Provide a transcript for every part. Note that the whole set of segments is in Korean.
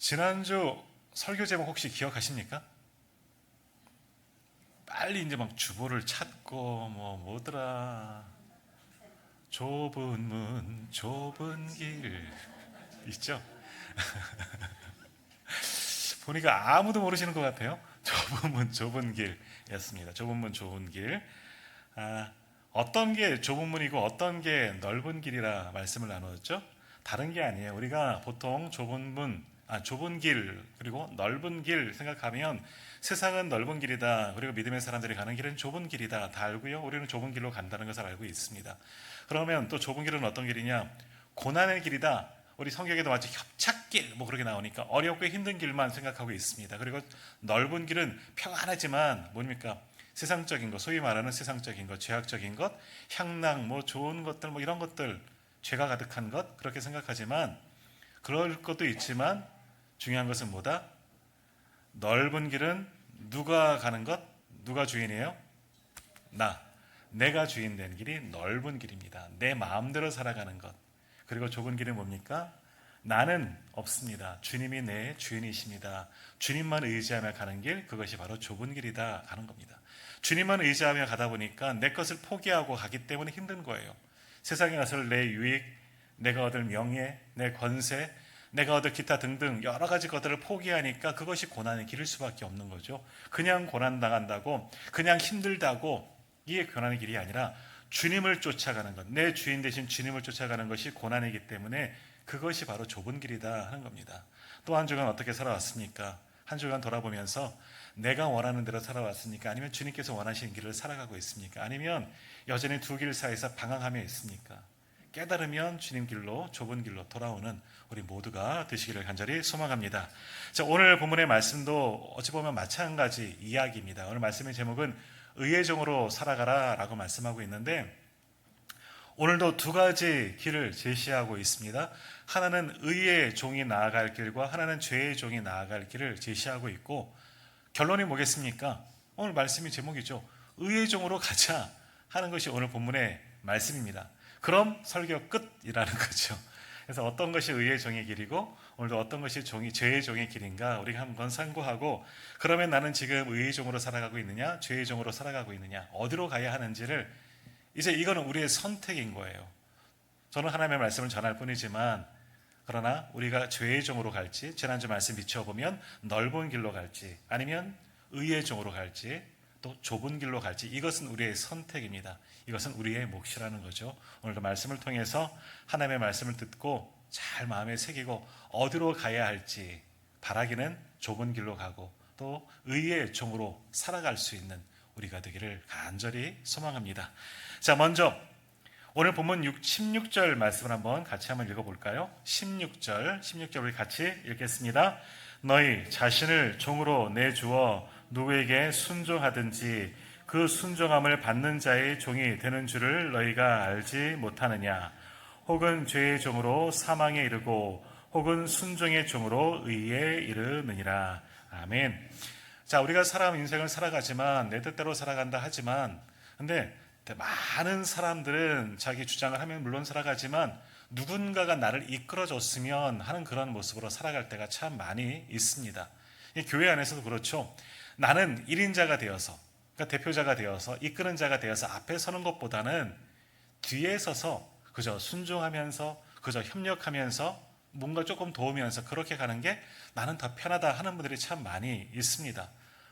지난주 설교 제목 혹시 기억하십니까? 빨리 이제 막 주보를 찾고 뭐더라 좁은 문 좁은 길 있죠? 보니까 아무도 모르시는 것 같아요. 좁은 문 좁은 길이었습니다. 좁은 문 좁은 길. 어떤 게 좁은 문이고 어떤 게 넓은 길이라 말씀을 나누었죠? 다른 게 아니에요. 우리가 보통 좁은 길 그리고 넓은 길 생각하면 세상은 넓은 길이다. 그리고 믿음의 사람들이 가는 길은 좁은 길이다. 다 알고요. 우리는 좁은 길로 간다는 것을 알고 있습니다. 그러면 또 좁은 길은 어떤 길이냐? 고난의 길이다. 우리 성경에도 마치 협착길 그렇게 나오니까 어렵고 힘든 길만 생각하고 있습니다. 그리고 넓은 길은 평안하지만 뭡니까? 세상적인 것, 소위 말하는 세상적인 것, 죄악적인 것, 향락, 좋은 것들, 이런 것들, 죄가 가득한 것, 그렇게 생각하지만, 그럴 것도 있지만, 중요한 것은 뭐다? 넓은 길은 누가 가는 것? 누가 주인이에요? 내가 주인 된 길이 넓은 길입니다. 내 마음대로 살아가는 것. 그리고 좁은 길은 뭡니까? 나는 없습니다. 주님이 내 주인이십니다. 주님만 의지하며 가는 길, 그것이 바로 좁은 길이다 하는 겁니다. 주님만 의지하며 가다 보니까 내 것을 포기하고 가기 때문에 힘든 거예요. 세상에 가서 내 유익, 내가 얻을 명예, 내 권세, 내가 얻을 기타 등등 여러 가지 것들을 포기하니까 그것이 고난의 길일 수밖에 없는 거죠. 그냥 고난당한다고, 그냥 힘들다고 이게 고난의 길이 아니라 주님을 쫓아가는 것, 내 주인 대신 주님을 쫓아가는 것이 고난이기 때문에 그것이 바로 좁은 길이다 하는 겁니다. 또 한 주간 어떻게 살아왔습니까? 한 주간 돌아보면서 내가 원하는 대로 살아왔습니까? 아니면 주님께서 원하시는 길을 살아가고 있습니까? 아니면 여전히 두 길 사이에서 방황하며 있습니까? 깨달으면 주님 길로, 좁은 길로 돌아오는 우리 모두가 되시기를 간절히 소망합니다. 자, 오늘 본문의 말씀도 어찌 보면 마찬가지 이야기입니다. 오늘 말씀의 제목은 의의 종으로 살아가라 라고 말씀하고 있는데, 오늘도 두 가지 길을 제시하고 있습니다. 하나는 의의 종이 나아갈 길과 하나는 죄의 종이 나아갈 길을 제시하고 있고, 결론이 뭐겠습니까? 오늘 말씀이 제목이죠. 의의 종으로 가자 하는 것이 오늘 본문의 말씀입니다. 그럼 설교 끝이라는 거죠. 그래서 어떤 것이 의의 종의 길이고 오늘도 어떤 것이 죄의 종의 길인가 우리가 한번 상고하고, 그러면 나는 지금 의의 종으로 살아가고 있느냐 죄의 종으로 살아가고 있느냐, 어디로 가야 하는지를, 이제 이거는 우리의 선택인 거예요. 저는 하나님의 말씀을 전할 뿐이지만, 그러나 우리가 죄의 종으로 갈지, 지난주 말씀 비춰보면 넓은 길로 갈지, 아니면 의의 종으로 갈지, 또 좁은 길로 갈지, 이것은 우리의 선택입니다. 이것은 우리의 몫이라는 거죠. 오늘도 말씀을 통해서 하나님의 말씀을 듣고 잘 마음에 새기고 어디로 가야 할지, 바라기는 좁은 길로 가고 또 의의 종으로 살아갈 수 있는 우리가 되기를 간절히 소망합니다. 자, 먼저 오늘 본문 16절 말씀을 같이 한번 읽어볼까요? 16절 우리 같이 읽겠습니다. 너희 자신을 종으로 내주어 누구에게 순종하든지 그 순종함을 받는 자의 종이 되는 줄을 너희가 알지 못하느냐? 혹은 죄의 종으로 사망에 이르고 혹은 순종의 종으로 의에 이르느니라. 아멘. 자, 우리가 사람 인생을 살아가지만, 내 뜻대로 살아간다 하지만, 근데 많은 사람들은 자기 주장을 하면 물론 살아가지만 누군가가 나를 이끌어줬으면 하는 그런 모습으로 살아갈 때가 참 많이 있습니다. 교회 안에서도 그렇죠. 나는 1인자가 되어서, 그러니까 대표자가 되어서, 이끄는 자가 되어서 앞에 서는 것보다는 뒤에 서서 그저 순종하면서, 그저 협력하면서, 뭔가 조금 도우면서 그렇게 가는 게 나는 더 편하다 하는 분들이 참 많이 있습니다.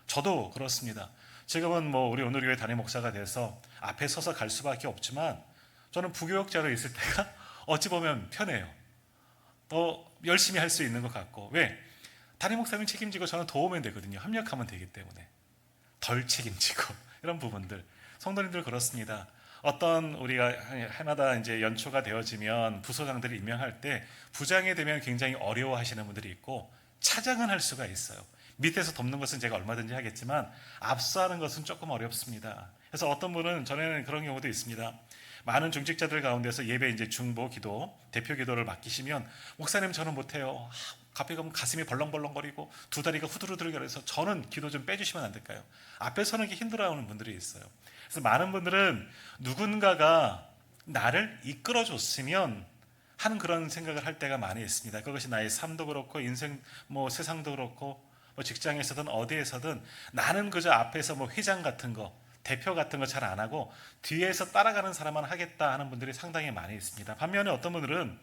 저도 그렇습니다. 지금은 우리 오늘교회 담임 목사가 돼서 앞에 서서 갈 수밖에 없지만, 저는 부교역자로 있을 때가 어찌 보면 편해요. 더 열심히 할 수 있는 것 같고. 왜? 담임 목사님 책임지고 저는 도우면 되거든요. 협력하면 되기 때문에. 덜 책임지고 이런 부분들. 성도님들 그렇습니다. 어떤 우리가 해마다 이제 연초가 되어지면 부소장들을 임명할 때 부장이 되면 굉장히 어려워하시는 분들이 있고, 차장은 할 수가 있어요. 밑에서 돕는 것은 제가 얼마든지 하겠지만 압수하는 것은 조금 어렵습니다. 그래서 어떤 분은, 전에는 그런 경우도 있습니다. 많은 중직자들 가운데서 예배 이제 중보 기도, 대표 기도를 맡기시면, 목사님 저는 못해요. 갑자기 가면 가슴이 벌렁벌렁거리고 두 다리가 후들후들거려서 저는 기도 좀 빼주시면 안 될까요? 앞에 서는 게 힘들어하는 분들이 있어요. 그래서 많은 분들은 누군가가 나를 이끌어줬으면 하는 그런 생각을 할 때가 많이 있습니다. 그것이 나의 삶도 그렇고 인생 세상도 그렇고 직장에서든 어디에서든 나는 그저 앞에서 회장 같은 거 대표 같은 거 잘 안 하고 뒤에서 따라가는 사람만 하겠다 하는 분들이 상당히 많이 있습니다. 반면에 어떤 분들은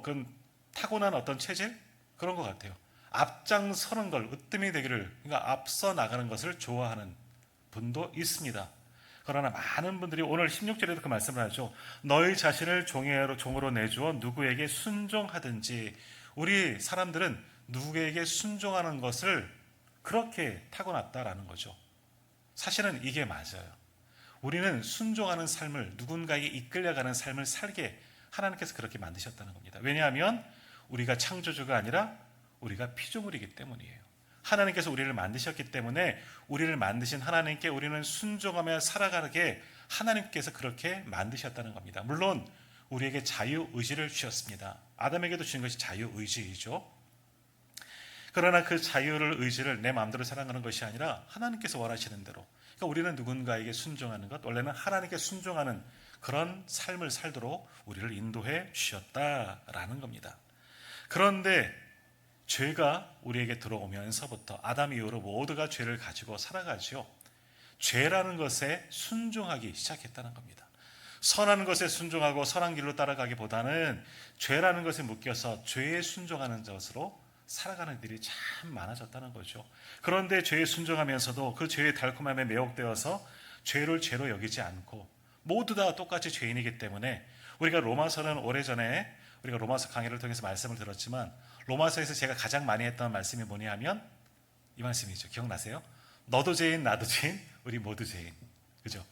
그 타고난 어떤 체질 그런 것 같아요. 앞장서는 걸 으뜸이 되기를, 그러니까 앞서 나가는 것을 좋아하는 분도 있습니다. 그러나 많은 분들이 오늘 16절에도 그 말씀을 하죠. 너희 자신을 종으로 내주어 누구에게 순종하든지. 우리 사람들은 누구에게 순종하는 것을 그렇게 타고났다라는 거죠. 사실은 이게 맞아요. 우리는 순종하는 삶을, 누군가에게 이끌려가는 삶을 살게 하나님께서 그렇게 만드셨다는 겁니다. 왜냐하면 우리가 창조주가 아니라 우리가 피조물이기 때문이에요. 하나님께서 우리를 만드셨기 때문에 우리를 만드신 하나님께 우리는 순종하며 살아가게 하나님께서 그렇게 만드셨다는 겁니다. 물론 우리에게 자유의지를 주셨습니다. 아담에게도 주신 것이 자유의지이죠. 그러나 그 의지를 내 마음대로 살아가는 것이 아니라 하나님께서 원하시는 대로, 그러니까 우리는 누군가에게 순종하는 것, 원래는 하나님께 순종하는 그런 삶을 살도록 우리를 인도해 주셨다라는 겁니다. 그런데 죄가 우리에게 들어오면서부터 아담 이후로 모두가 죄를 가지고 살아가죠. 죄라는 것에 순종하기 시작했다는 겁니다. 선한 것에 순종하고 선한 길로 따라가기보다는 죄라는 것에 묶여서 죄에 순종하는 것으로 살아가는 일이 참 많아졌다는 거죠. 그런데 죄에 순종하면서도 그 죄의 달콤함에 매혹되어서 죄를 죄로 여기지 않고 모두 다 똑같이 죄인이기 때문에 우리가 로마서는 오래전에 우리가 로마서 강의를 통해서 말씀을 들었지만 로마서에서 제가 가장 많이 했던 말씀이 뭐냐 하면 이 말씀이죠. 기억나세요? 너도 죄인 나도 죄인 우리 모두 죄인. 그죠?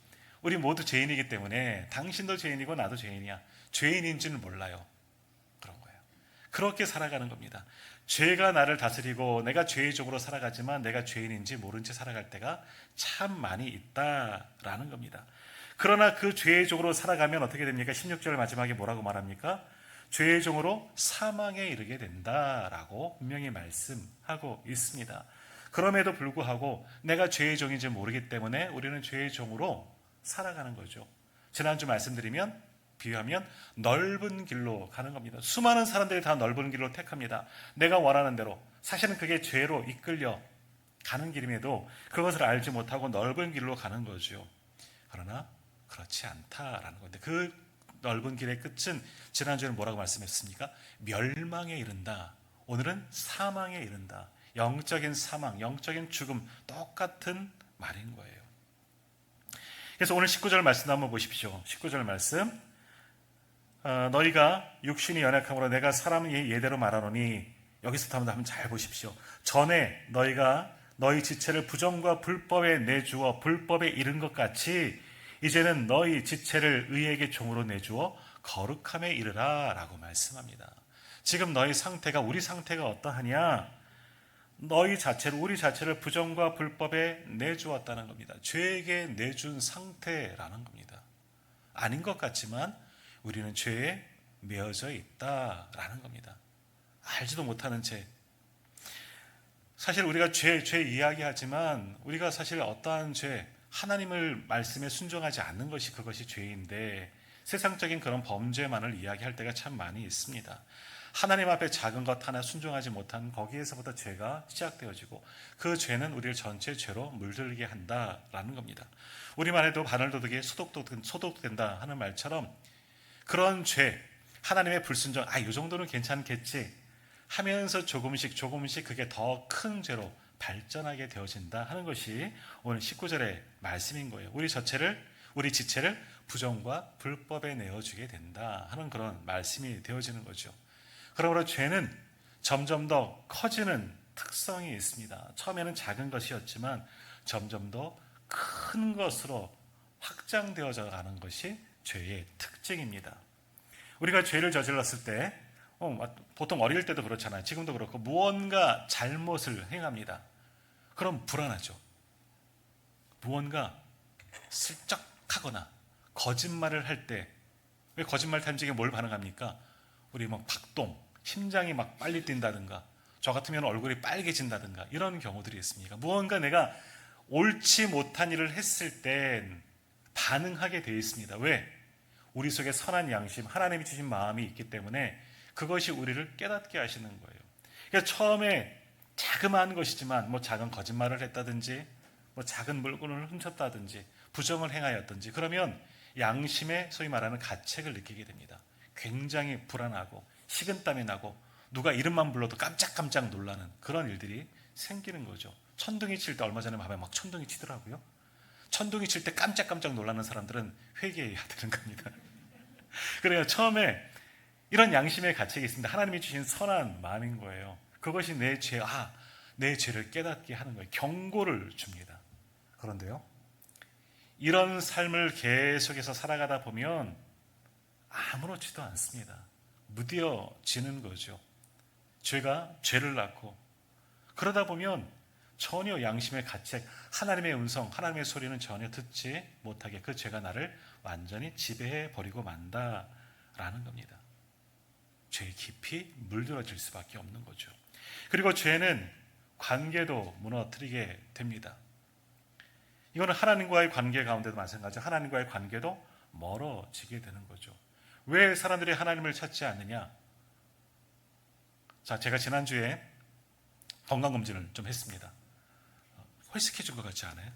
우리 모두 죄인이기 때문에 당신도 죄인이고 나도 죄인이야. 죄인인지는 몰라요. 그런 거예요. 그렇게 살아가는 겁니다. 죄가 나를 다스리고 내가 죄의적으로 살아가지만 내가 죄인인지 모른 채 살아갈 때가 참 많이 있다라는 겁니다. 그러나 그 죄의 종으로 살아가면 어떻게 됩니까? 16절 마지막에 뭐라고 말합니까? 죄의 종으로 사망에 이르게 된다라고 분명히 말씀하고 있습니다. 그럼에도 불구하고 내가 죄의 종인지 모르기 때문에 우리는 죄의 종으로 살아가는 거죠. 지난주 말씀드리면 비유하면 넓은 길로 가는 겁니다. 수많은 사람들이 다 넓은 길로 택합니다. 내가 원하는 대로. 사실은 그게 죄로 이끌려 가는 길임에도 그것을 알지 못하고 넓은 길로 가는 거죠. 그러나 그렇지 않다라는 건데 그 넓은 길의 끝은 지난주에는 뭐라고 말씀했습니까? 멸망에 이른다. 오늘은 사망에 이른다. 영적인 사망, 영적인 죽음 똑같은 말인 거예요. 그래서 오늘 19절 말씀 한번 보십시오. 19절 말씀 너희가 육신이 연약함으로 내가 사람 예대로 말하노니 여기서 한번 잘 보십시오. 전에 너희가 너희 지체를 부정과 불법에 내주어 불법에 이른 것 같이 이제는 너희 지체를 의에게 종으로 내주어 거룩함에 이르라 라고 말씀합니다. 지금 너희 상태가 우리 상태가 어떠하냐? 너희 자체를 우리 자체를 부정과 불법에 내주었다는 겁니다. 죄에게 내준 상태라는 겁니다. 아닌 것 같지만 우리는 죄에 매어져 있다라는 겁니다. 알지도 못하는 죄. 사실 우리가 죄 이야기하지만 우리가 사실 어떠한 죄, 하나님을 말씀에 순종하지 않는 것이 그것이 죄인데 세상적인 그런 범죄만을 이야기할 때가 참 많이 있습니다. 하나님 앞에 작은 것 하나 순종하지 못한 거기에서부터 죄가 시작되어지고 그 죄는 우리를 전체 죄로 물들게 한다라는 겁니다. 우리만 해도 바늘도둑이 소독된다 하는 말처럼 그런 죄, 하나님의 불순종, 이 정도는 괜찮겠지 하면서 조금씩 그게 더 큰 죄로 발전하게 되어진다 하는 것이 오늘 19절의 말씀인 거예요. 우리 지체를 부정과 불법에 내어주게 된다 하는 그런 말씀이 되어지는 거죠. 그러므로 죄는 점점 더 커지는 특성이 있습니다. 처음에는 작은 것이었지만 점점 더 큰 것으로 확장되어져 가는 것이 죄의 특징입니다. 우리가 죄를 저질렀을 때 보통 어릴 때도 그렇잖아요. 지금도 그렇고 무언가 잘못을 행합니다. 그럼 불안하죠. 무언가 슬쩍 하거나 거짓말을 할 때 왜 거짓말 탐지기에 뭘 반응합니까? 우리 박동, 심장이 빨리 뛴다든가 저 같으면 얼굴이 빨개진다든가 이런 경우들이 있습니다. 무언가 내가 옳지 못한 일을 했을 땐 반응하게 되어 있습니다. 왜? 우리 속에 선한 양심, 하나님이 주신 마음이 있기 때문에 그것이 우리를 깨닫게 하시는 거예요. 그러니까 처음에 자그마한 것이지만 뭐 작은 거짓말을 했다든지 뭐 작은 물건을 훔쳤다든지 부정을 행하였든지 그러면 양심의 소위 말하는 가책을 느끼게 됩니다. 굉장히 불안하고 식은땀이 나고 누가 이름만 불러도 깜짝깜짝 놀라는 그런 일들이 생기는 거죠. 천둥이 칠 때 얼마 전에 밤에 막 천둥이 치더라고요. 천둥이 칠 때 깜짝깜짝 놀라는 사람들은 회개해야 되는 겁니다. 그래요. 처음에 이런 양심의 가책이 있습니다. 하나님이 주신 선한 마음인 거예요. 그것이 내 죄를 깨닫게 하는 거예요. 경고를 줍니다. 그런데요, 이런 삶을 계속해서 살아가다 보면 아무렇지도 않습니다. 무뎌지는 거죠. 죄가 죄를 낳고 그러다 보면 전혀 양심의 가책, 하나님의 음성, 하나님의 소리는 전혀 듣지 못하게 그 죄가 나를 완전히 지배해 버리고 만다라는 겁니다. 죄에 깊이 물들어질 수밖에 없는 거죠. 그리고 죄는 관계도 무너뜨리게 됩니다. 이거는 하나님과의 관계 가운데도 마찬가지죠. 하나님과의 관계도 멀어지게 되는 거죠. 왜 사람들이 하나님을 찾지 않느냐? 자, 제가 지난주에 건강검진을 좀 했습니다. 헐식해진 것 같지 않아요?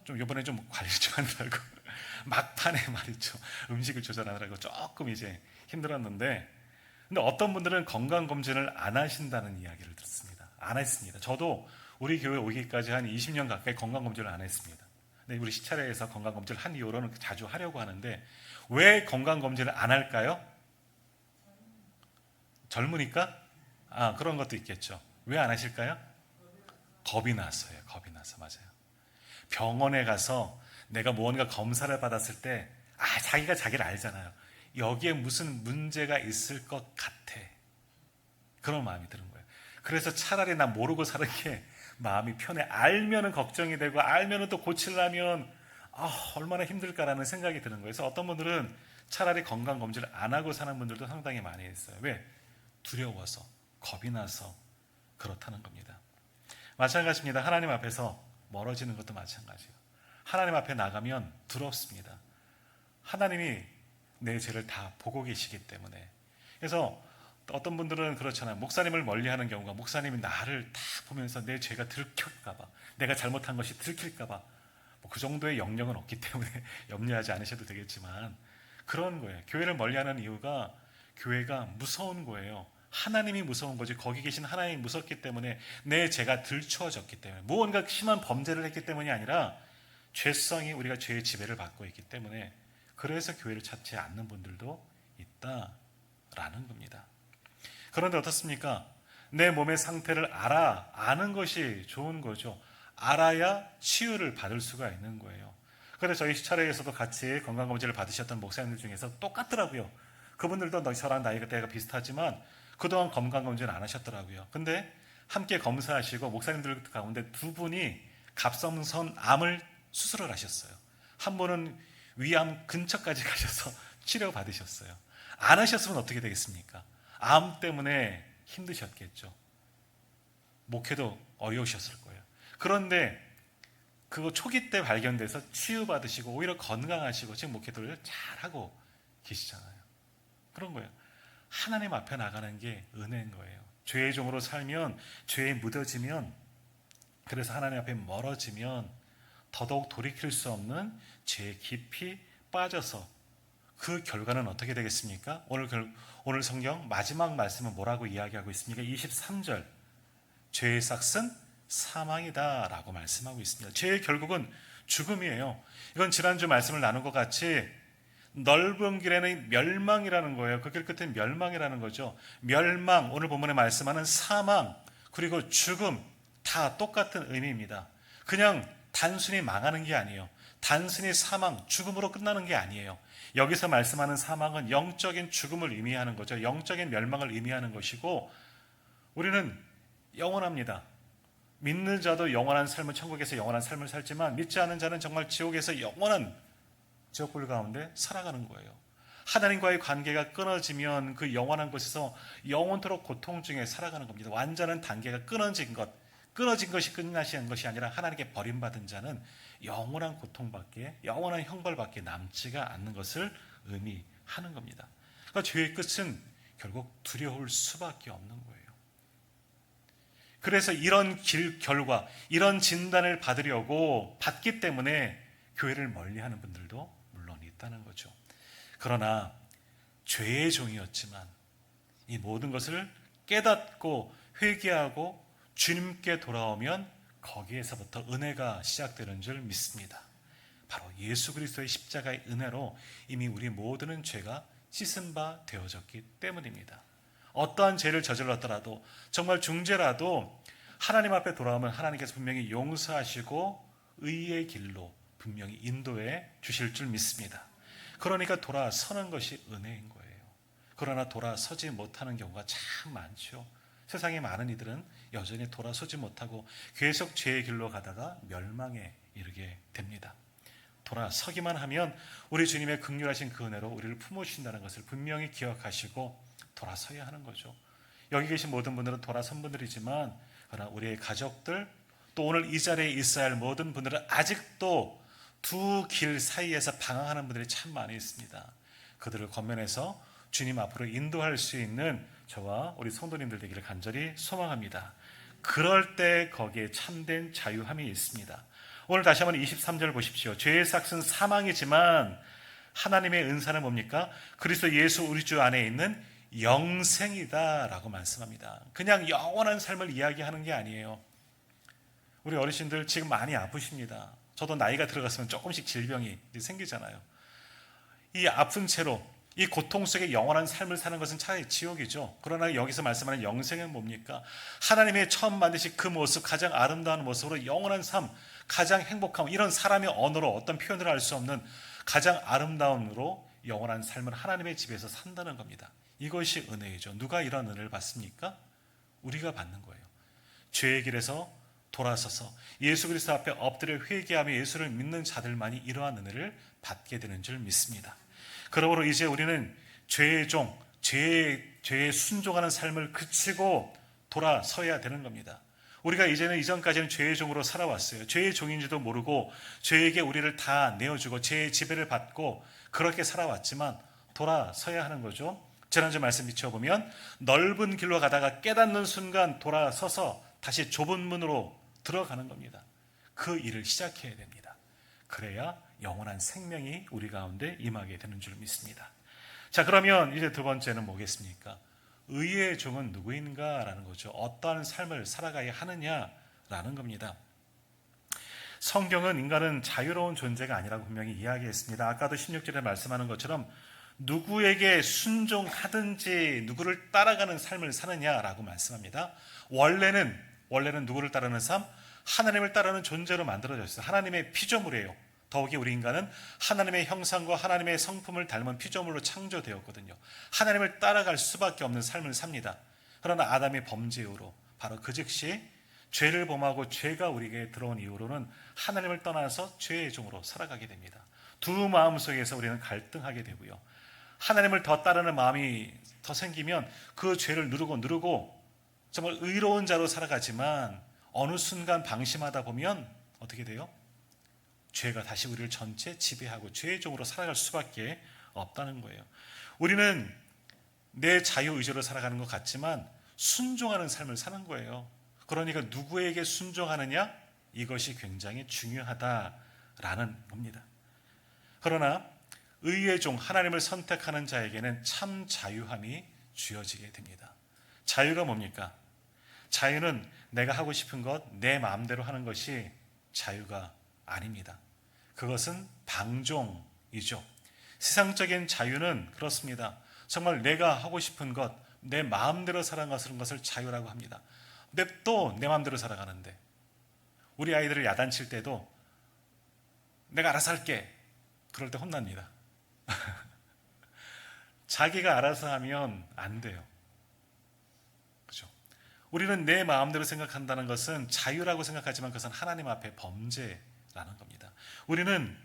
좀 이번에 좀 관리 좀 하느라고 막판에 말이죠. 음식을 조절하느라고 조금 이제 힘들었는데, 근데 어떤 분들은 건강검진을 안 하신다는 이야기를 듣습니다. 안 했습니다. 저도 우리 교회 오기까지 한 20년 가까이 건강검진을 안 했습니다. 근데 우리 시차례에서 건강검진을 한 이후로는 자주 하려고 하는데, 왜 건강검진을 안 할까요? 젊으니까? 그런 것도 있겠죠. 왜 안 하실까요? 겁이 나서요. 겁이 나서. 맞아요. 병원에 가서 내가 무언가 검사를 받았을 때 자기가 자기를 알잖아요. 여기에 무슨 문제가 있을 것 같아. 그런 마음이 드는 거예요. 그래서 차라리 나 모르고 사는 게 마음이 편해. 알면은 걱정이 되고 알면은 또 고치려면 얼마나 힘들까라는 생각이 드는 거예요. 그래서 어떤 분들은 차라리 건강검진을 안 하고 사는 분들도 상당히 많이 있어요. 왜? 두려워서, 겁이 나서 그렇다는 겁니다. 마찬가지입니다. 하나님 앞에서 멀어지는 것도 마찬가지예요. 하나님 앞에 나가면 두렵습니다. 하나님이 내 죄를 다 보고 계시기 때문에. 그래서 어떤 분들은 그렇잖아요. 목사님을 멀리하는 경우가, 목사님이 나를 다 보면서 내 죄가 들킬까봐, 내가 잘못한 것이 들킬까봐, 그 정도의 영역은 없기 때문에 염려하지 않으셔도 되겠지만 그런 거예요. 교회를 멀리하는 이유가 교회가 무서운 거예요. 하나님이 무서운 거지. 거기 계신 하나님이 무섭기 때문에, 내 죄가 들추어졌기 때문에, 무언가 심한 범죄를 했기 때문이 아니라 죄성이, 우리가 죄의 지배를 받고 있기 때문에, 그래서 교회를 찾지 않는 분들도 있다라는 겁니다. 그런데 어떻습니까? 내 몸의 상태를 아는 것이 좋은 거죠. 알아야 치유를 받을 수가 있는 거예요. 그래서 저희 차례에서도 같이 건강검진을 받으셨던 목사님들 중에서 똑같더라고요. 그분들도 저랑 나이가 비슷하지만 그동안 건강검진을 안 하셨더라고요. 근데 함께 검사하시고 목사님들 가운데 두 분이 갑상선 암을 수술을 하셨어요. 한 분은 위암 근처까지 가셔서 치료받으셨어요. 안 하셨으면 어떻게 되겠습니까? 암 때문에 힘드셨겠죠. 목회도 어려우셨을 거예요. 그런데 그거 초기 때 발견돼서 치유받으시고 오히려 건강하시고 지금 목회도를 잘하고 계시잖아요. 그런 거예요. 하나님 앞에 나가는 게 은혜인 거예요. 죄의 종으로 살면, 죄에 묻어지면, 그래서 하나님 앞에 멀어지면 더더욱 돌이킬 수 없는 죄에 깊이 빠져서 그 결과는 어떻게 되겠습니까? 오늘 성경 마지막 말씀은 뭐라고 이야기하고 있습니까? 23절, 죄의 삭은 사망이다 라고 말씀하고 있습니다. 죄의 결국은 죽음이에요. 이건 지난주 말씀을 나눈 것 같이 넓은 길에는 멸망이라는 거예요. 그 길 끝엔 멸망이라는 거죠. 멸망, 오늘 본문에 말씀하는 사망, 그리고 죽음, 다 똑같은 의미입니다. 그냥 단순히 망하는 게 아니에요. 단순히 사망, 죽음으로 끝나는 게 아니에요. 여기서 말씀하는 사망은 영적인 죽음을 의미하는 거죠. 영적인 멸망을 의미하는 것이고, 우리는 영원합니다. 믿는 자도 영원한 삶을, 천국에서 영원한 삶을 살지만 믿지 않은 자는 정말 지옥에서 영원한 지옥불 가운데 살아가는 거예요. 하나님과의 관계가 끊어지면 그 영원한 곳에서 영원토록 고통 중에 살아가는 겁니다. 완전한 단계가 끊어진 것이 끝나시는 것이 아니라 하나님께 버림받은 자는 영원한 고통밖에, 영원한 형벌밖에 남지가 않는 것을 의미하는 겁니다. 그러니까 죄의 끝은 결국 두려울 수밖에 없는 거예요. 그래서 이런 결과, 이런 진단을 받기 때문에 교회를 멀리하는 분들도 물론 있다는 거죠. 그러나 죄의 종이었지만 이 모든 것을 깨닫고 회개하고 주님께 돌아오면 거기에서부터 은혜가 시작되는 줄 믿습니다. 바로 예수 그리스도의 십자가의 은혜로 이미 우리 모두는 죄가 씻은 바 되어졌기 때문입니다. 어떠한 죄를 저질렀더라도 정말 중죄라도 하나님 앞에 돌아오면 하나님께서 분명히 용서하시고 의의 길로 분명히 인도해 주실 줄 믿습니다. 그러니까 돌아서는 것이 은혜인 거예요. 그러나 돌아서지 못하는 경우가 참 많죠. 세상의 많은 이들은 여전히 돌아서지 못하고 계속 죄의 길로 가다가 멸망에 이르게 됩니다. 돌아서기만 하면 우리 주님의 긍휼하신 그 은혜로 우리를 품어주신다는 것을 분명히 기억하시고 돌아서야 하는 거죠. 여기 계신 모든 분들은 돌아선 분들이지만 그러나 우리의 가족들 또 오늘 이 자리에 있어야 할 모든 분들은 아직도 두 길 사이에서 방황하는 분들이 참 많이 있습니다. 그들을 권면해서 주님 앞으로 인도할 수 있는 저와 우리 성도님들 되기를 간절히 소망합니다. 그럴 때 거기에 참된 자유함이 있습니다. 오늘 다시 한번 23절 보십시오. 죄의 삭은 사망이지만 하나님의 은사는 뭡니까? 그리스도 예수 우리 주 안에 있는 영생이다 라고 말씀합니다. 그냥 영원한 삶을 이야기하는 게 아니에요. 우리 어르신들 지금 많이 아프십니다. 저도 나이가 들어갔으면 조금씩 질병이 생기잖아요. 이 아픈 채로 이 고통 속에 영원한 삶을 사는 것은 차라리 지옥이죠. 그러나 여기서 말씀하는 영생은 뭡니까? 하나님의 처음 만드신 그 모습, 가장 아름다운 모습으로 영원한 삶, 가장 행복함, 이런 사람의 언어로 어떤 표현을 할 수 없는 가장 아름다움으로 영원한 삶을 하나님의 집에서 산다는 겁니다. 이것이 은혜이죠. 누가 이런 은혜를 받습니까? 우리가 받는 거예요. 죄의 길에서 돌아서서 예수 그리스도 앞에 엎드려 회개하며 예수를 믿는 자들만이 이러한 은혜를 받게 되는 줄 믿습니다. 그러므로 이제 우리는 죄의 종, 죄에 순종하는 삶을 그치고 돌아서야 되는 겁니다. 우리가 이전까지는 죄의 종으로 살아왔어요. 죄의 종인지도 모르고 죄에게 우리를 다 내어주고 죄의 지배를 받고 그렇게 살아왔지만 돌아서야 하는 거죠. 지난주 말씀 비춰보면 넓은 길로 가다가 깨닫는 순간 돌아서서 다시 좁은 문으로 들어가는 겁니다. 그 일을 시작해야 됩니다. 그래야 영원한 생명이 우리 가운데 임하게 되는 줄 믿습니다. 자, 그러면 이제 두 번째는 뭐겠습니까? 의의 종은 누구인가라는 거죠. 어떠한 삶을 살아가야 하느냐라는 겁니다. 성경은 인간은 자유로운 존재가 아니라고 분명히 이야기했습니다. 아까도 16절에 말씀하는 것처럼 누구에게 순종하든지 누구를 따라가는 삶을 사느냐라고 말씀합니다. 원래는 누구를 따르는 삶? 하나님을 따르는 존재로 만들어졌어요. 하나님의 피조물이에요. 더욱이 우리 인간은 하나님의 형상과 하나님의 성품을 닮은 피조물로 창조되었거든요. 하나님을 따라갈 수밖에 없는 삶을 삽니다. 그러나 아담의 범죄 이후로 바로 그 즉시 죄를 범하고 죄가 우리에게 들어온 이후로는 하나님을 떠나서 죄의 종으로 살아가게 됩니다. 두 마음 속에서 우리는 갈등하게 되고요. 하나님을 더 따르는 마음이 더 생기면 그 죄를 누르고 정말 의로운 자로 살아가지만 어느 순간 방심하다 보면 어떻게 돼요? 죄가 다시 우리를 전체 지배하고 죄의 종으로 살아갈 수밖에 없다는 거예요. 우리는 내 자유의지로 살아가는 것 같지만 순종하는 삶을 사는 거예요. 그러니까 누구에게 순종하느냐? 이것이 굉장히 중요하다라는 겁니다. 그러나 의의 종, 하나님을 선택하는 자에게는 참 자유함이 주어지게 됩니다. 자유가 뭡니까? 자유는 내가 하고 싶은 것, 내 마음대로 하는 것이 자유가 아닙니다. 그것은 방종이죠. 세상적인 자유는 그렇습니다. 정말 내가 하고 싶은 것, 내 마음대로 살아가는 것을 자유라고 합니다. 냅둬 내 마음대로 살아가는데 우리 아이들을 야단칠 때도 내가 알아서 할게. 그럴 때 혼납니다. 자기가 알아서 하면 안 돼요. 그렇죠? 우리는 내 마음대로 생각한다는 것은 자유라고 생각하지만 그것은 하나님 앞에 범죄라는 겁니다. 우리는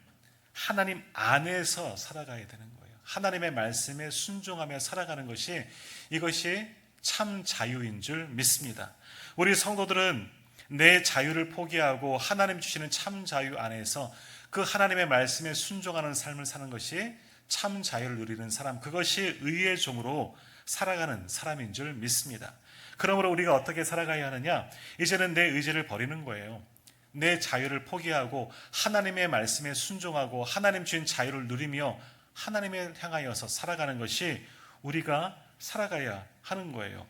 하나님 안에서 살아가야 되는 거예요. 하나님의 말씀에 순종하며 살아가는 것이 이것이 참 자유인 줄 믿습니다. 우리 성도들은 내 자유를 포기하고 하나님 주시는 참 자유 안에서 그 하나님의 말씀에 순종하는 삶을 사는 것이 참 자유를 누리는 사람, 그것이 의의 종으로 살아가는 사람인 줄 믿습니다. 그러므로 우리가 어떻게 살아가야 하느냐? 이제는 내 의지를 버리는 거예요. 내 자유를 포기하고 하나님의 말씀에 순종하고 하나님 주신 자유를 누리며 하나님을 향하여서 살아가는 것이 우리가 살아가야 하는 거예요.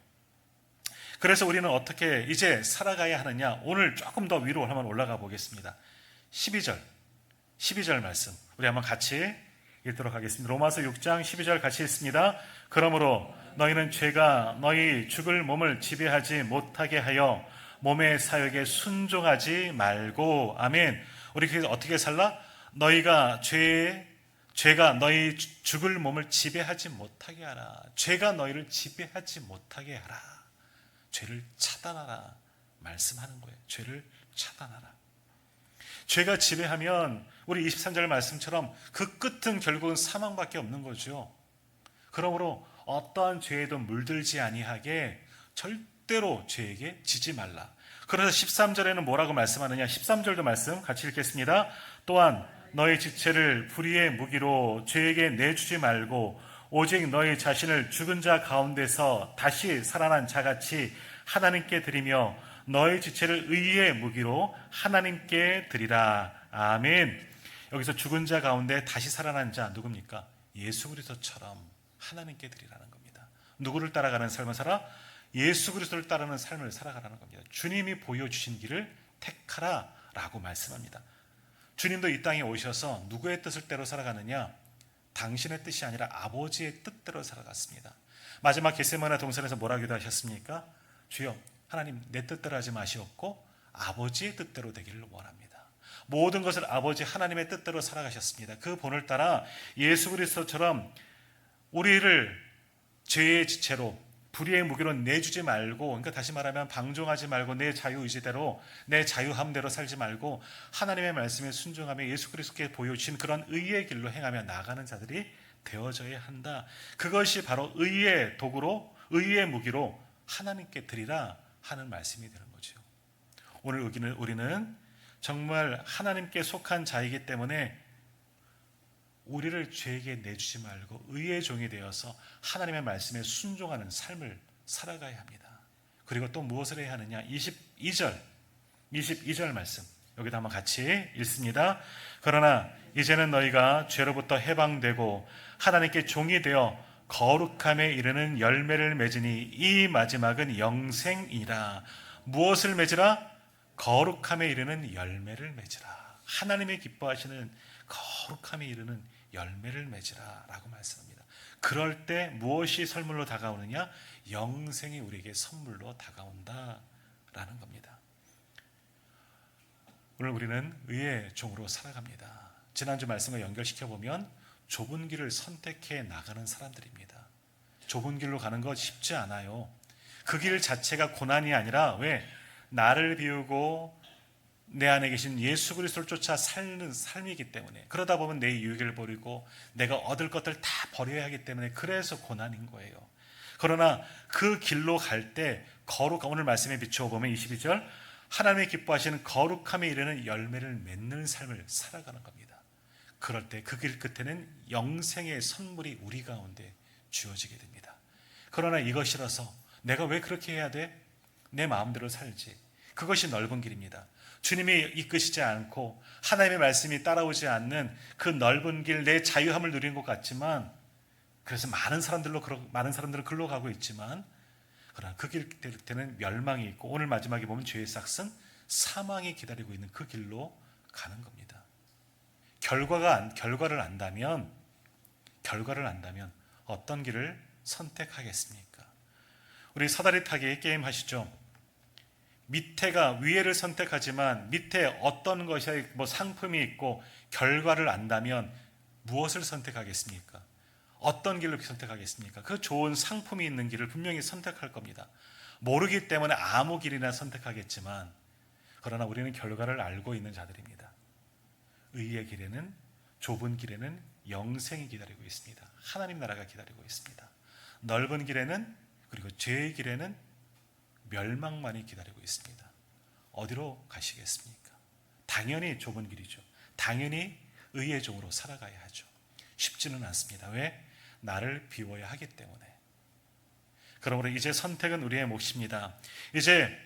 그래서 우리는 어떻게 이제 살아가야 하느냐? 오늘 조금 더 위로 한번 올라가 보겠습니다. 12절 말씀 우리 한번 같이 읽도록 하겠습니다. 로마서 6장 12절 같이 읽습니다. 그러므로 너희는 죄가 너희 죽을 몸을 지배하지 못하게 하여 몸의 사역에 순종하지 말고. 아멘. 우리 그래서 어떻게 살라? 죄가 너희 죽을 몸을 지배하지 못하게 하라. 죄가 너희를 지배하지 못하게 하라. 죄를 차단하라 말씀하는 거예요. 죄를 차단하라. 죄가 지배하면 우리 23절 말씀처럼 그 끝은 결국은 사망밖에 없는 거죠. 그러므로 어떠한 죄에도 물들지 아니하게 절대로 죄에게 지지 말라. 그래서 13절에는 뭐라고 말씀하느냐? 13절도 말씀 같이 읽겠습니다. 또한 너희 지체를 불의의 무기로 죄에게 내주지 말고 오직 너희 자신을 죽은 자 가운데서 다시 살아난 자같이 하나님께 드리며 너희 지체를 의의 무기로 하나님께 드리라. 아멘. 여기서 죽은 자 가운데 다시 살아난 자 누굽니까? 예수 그리스도처럼 하나님께 드리라는 겁니다. 누구를 따라가는 삶을 살아? 예수 그리스도를 따르는 삶을 살아가라는 겁니다. 주님이 보여주신 길을 택하라 라고 말씀합니다. 주님도 이 땅에 오셔서 누구의 뜻을 대로 살아가느냐? 당신의 뜻이 아니라 아버지의 뜻대로 살아갔습니다. 마지막 겟세마네 동산에서 뭐라 기도하셨습니까? 주여 하나님 내 뜻대로 하지 마시옵고 아버지의 뜻대로 되기를 원합니다. 모든 것을 아버지 하나님의 뜻대로 살아가셨습니다. 그 본을 따라 예수 그리스도처럼 우리를 죄의 지체로 불의의 무기로 내주지 말고, 그러니까 다시 말하면 방종하지 말고 내 자유의지대로 내 자유함대로 살지 말고 하나님의 말씀에 순종하며 예수 그리스도께 보여주신 그런 의의 길로 행하며 나가는 자들이 되어져야 한다. 그것이 바로 의의 도구로 의의 무기로 하나님께 드리라 하는 말씀이 되는 거죠. 오늘 우리는 정말 하나님께 속한 자이기 때문에 우리를 죄에게 내주지 말고 의의 종이 되어서 하나님의 말씀에 순종하는 삶을 살아가야 합니다. 그리고 또 무엇을 해야 하느냐? 22절 말씀 여기다 한번 같이 읽습니다. 그러나 이제는 너희가 죄로부터 해방되고 하나님께 종이 되어 거룩함에 이르는 열매를 맺으니 이 마지막은 영생이라. 무엇을 맺으라? 거룩함에 이르는 열매를 맺으라. 하나님이 기뻐하시는 거룩함에 이르는 열매를 맺으라 라고 말씀합니다. 그럴 때 무엇이 선물로 다가오느냐? 영생이 우리에게 선물로 다가온다 라는 겁니다. 오늘 우리는 의의 종으로 살아갑니다. 지난주 말씀과 연결시켜보면 좁은 길을 선택해 나가는 사람들입니다. 좁은 길로 가는 것 쉽지 않아요. 그 길 자체가 고난이 아니라 왜? 나를 비우고 내 안에 계신 예수 그리스도를 쫓아 사는 삶이기 때문에, 그러다 보면 내 유익을 버리고 내가 얻을 것들 다 버려야 하기 때문에 그래서 고난인 거예요. 그러나 그 길로 갈 때 오늘 말씀에 비추어보면 22절 하나님이 기뻐하시는 거룩함에 이르는 열매를 맺는 삶을 살아가는 겁니다. 그럴 때 그 길 끝에는 영생의 선물이 우리 가운데 주어지게 됩니다. 그러나 이것이라서 내가 왜 그렇게 해야 돼? 내 마음대로 살지. 그것이 넓은 길입니다. 주님이 이끄시지 않고 하나님의 말씀이 따라오지 않는 그 넓은 길, 내 자유함을 누리는 것 같지만, 그래서 많은 사람들은 글로 가고 있지만, 그러나 그 길 끝에는 멸망이 있고 오늘 마지막에 보면 죄의 삭은 사망이 기다리고 있는 그 길로 가는 겁니다. 결과를 안다면 어떤 길을 선택하겠습니까? 우리 사다리 타기 게임 하시죠? 밑에가 위에를 선택하지만 밑에 어떤 것이 상품이 있고 결과를 안다면 무엇을 선택하겠습니까? 어떤 길로 선택하겠습니까? 그 좋은 상품이 있는 길을 분명히 선택할 겁니다. 모르기 때문에 아무 길이나 선택하겠지만, 그러나 우리는 결과를 알고 있는 자들입니다. 의의 길에는, 좁은 길에는 영생이 기다리고 있습니다. 하나님 나라가 기다리고 있습니다. 넓은 길에는, 그리고 죄의 길에는 멸망만이 기다리고 있습니다. 어디로 가시겠습니까? 당연히 좁은 길이죠. 당연히 의의 종으로 살아가야 하죠. 쉽지는 않습니다. 왜? 나를 비워야 하기 때문에. 그러므로 이제 선택은 우리의 몫입니다. 이제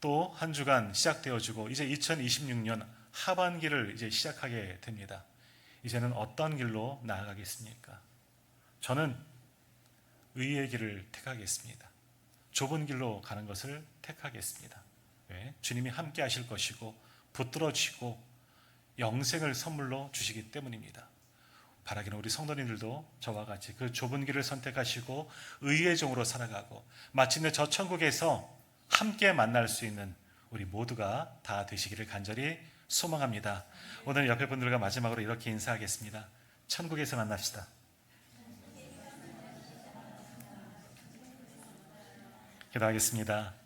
또 한 주간 시작되어지고 이제 2026년 하반기를 이제 시작하게 됩니다. 이제는 어떤 길로 나아가겠습니까? 저는 의의 길을 택하겠습니다. 좁은 길로 가는 것을 택하겠습니다. 왜? 주님이 함께 하실 것이고 붙들어지고 영생을 선물로 주시기 때문입니다. 바라기는 우리 성도님들도 저와 같이 그 좁은 길을 선택하시고 의의 종으로 살아가고 마침내 저 천국에서 함께 만날 수 있는 우리 모두가 다 되시기를 간절히 소망합니다. 오늘 옆에 분들과 마지막으로 이렇게 인사하겠습니다. 천국에서 만납시다. 기도하겠습니다.